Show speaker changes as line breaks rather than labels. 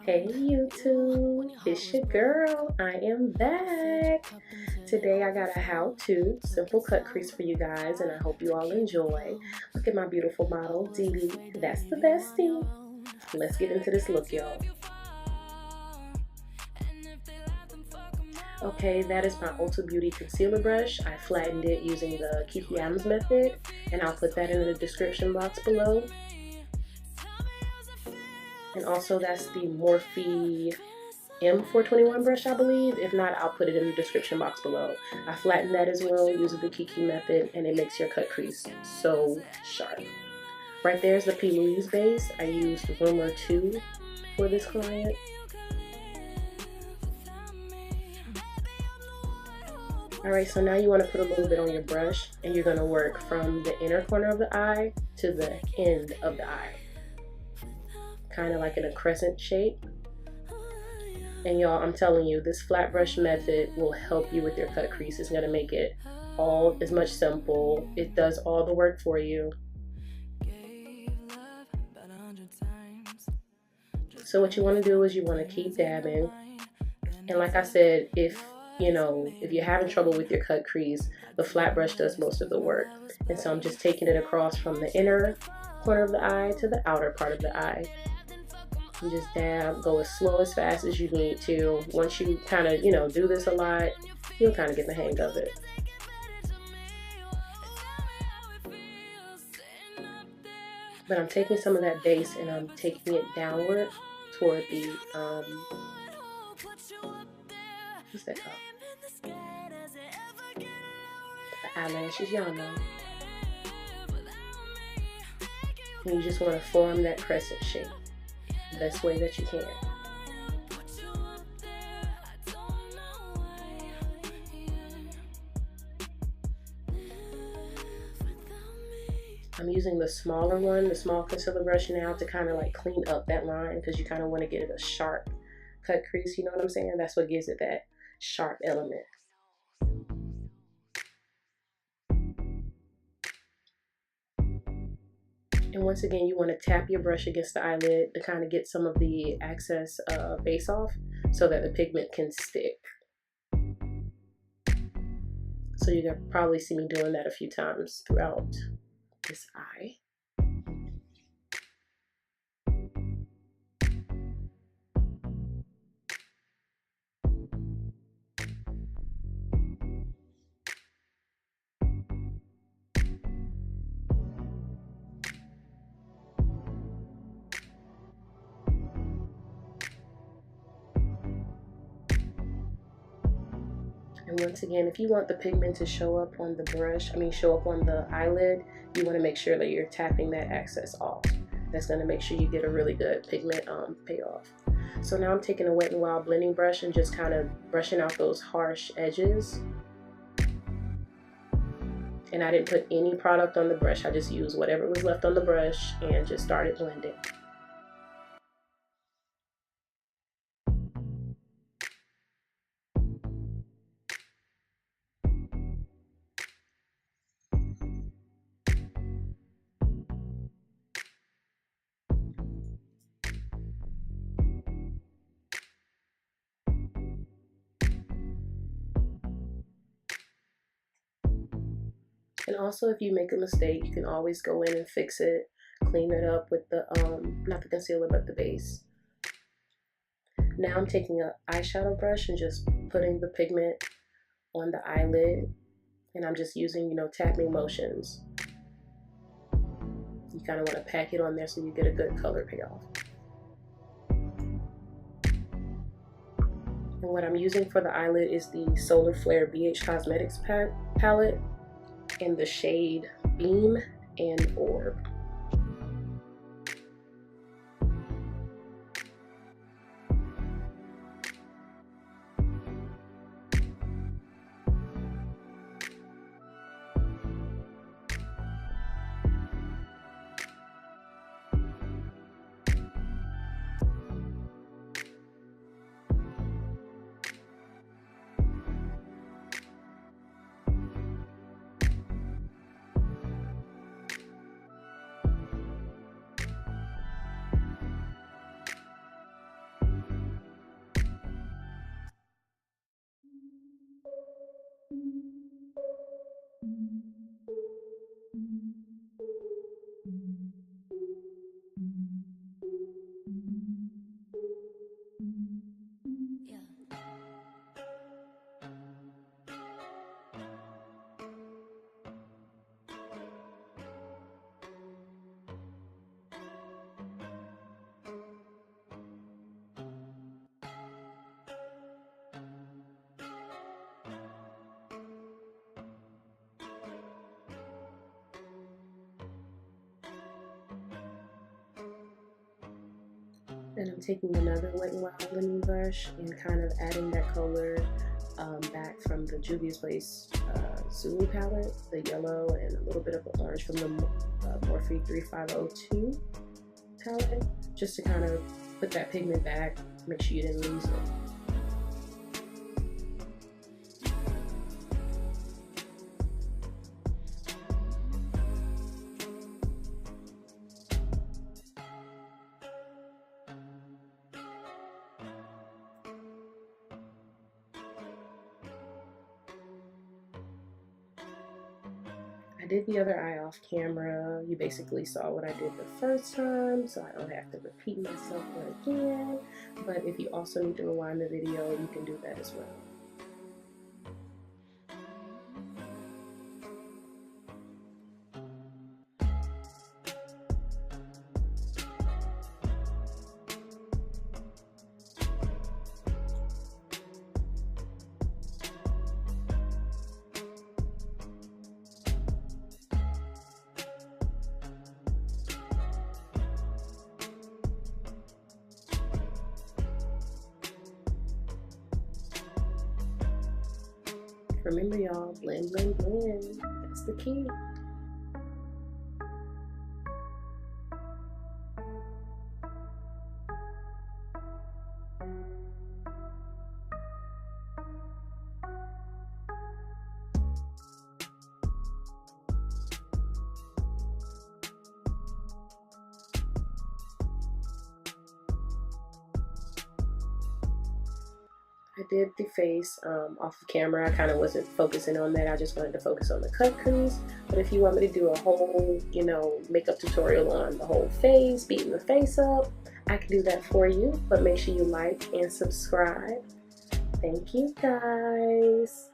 Hey YouTube, it's your girl. I am back. Today I got a how-to simple cut crease for you guys, and I hope you all enjoy. Look at my beautiful model, Dee Dee. That's the bestie. Let's get into this look, y'all. Okay, that is my Ulta Beauty Concealer brush. I flattened it using the Kiki method, and I'll put that in the description box below. And also that's the Morphe M421 brush, I believe. If not, I'll put it in the description box below. I flattened that as well using the Kiki method, and it makes your cut crease so sharp. Right there's the P. Louise base. I used Rumor 2 for this client. Alright, so now you want to put a little bit on your brush, and you're going to work from the inner corner of the eye to the end of the eye. Kind of like in a crescent shape. And y'all, I'm telling you, this flat brush method will help you with your cut crease. It's going to make it all as much simple. It does all the work for you. So what you want to do is you want to keep dabbing. And like I said, if you're having trouble with your cut crease, the flat brush does most of the work. And so I'm just taking it across from the inner corner of the eye to the outer part of the eye. And just dab, go as slow as fast as you need to. Once you kind of, do this a lot, you'll kind of get the hang of it. But I'm taking some of that base and I'm taking it downward toward the, what's that called? The eyelashes, y'all know. And you just want to form that crescent shape the best way that you can. I'm using the smaller one, the small concealer brush now, to kind of like clean up that line, because you kind of want to get it a sharp cut crease, you know what I'm saying? That's what gives it that sharp element. And once again, you want to tap your brush against the eyelid to kind of get some of the excess base off so that the pigment can stick. So you're going to probably see me doing that a few times throughout this eye. And once again, if you want the pigment to show up on the brush, show up on the eyelid, you want to make sure that you're tapping that excess off. That's going to make sure you get a really good pigment payoff. So now I'm taking a Wet n Wild blending brush and just kind of brushing out those harsh edges. And I didn't put any product on the brush. I just used whatever was left on the brush and just started blending. And also, if you make a mistake, you can always go in and fix it, clean it up with the, not the concealer, but the base. Now I'm taking an eyeshadow brush and just putting the pigment on the eyelid. And I'm just using, tapping motions. You kind of want to pack it on there so you get a good color payoff. And what I'm using for the eyelid is the Solar Flare BH Cosmetics palette in the shade Beam and Orb. And I'm taking another Wet n Wild blending brush and kind of adding that color back from the Juvia's Place Zulu palette, the yellow and a little bit of the orange from the Morphe 3502 palette, just to kind of put that pigment back, make sure you didn't lose it. I did the other eye off camera. You basically saw what I did the first time, so I don't have to repeat myself again. But if you also need to rewind the video, you can do that as well. Remember y'all, blend, blend, blend. That's the key. I did the face off of camera. I kind of wasn't focusing on that. I just wanted to focus on the cut crease. But if you want me to do a whole, makeup tutorial on the whole face, beating the face up, I can do that for you. But make sure you like and subscribe. Thank you guys.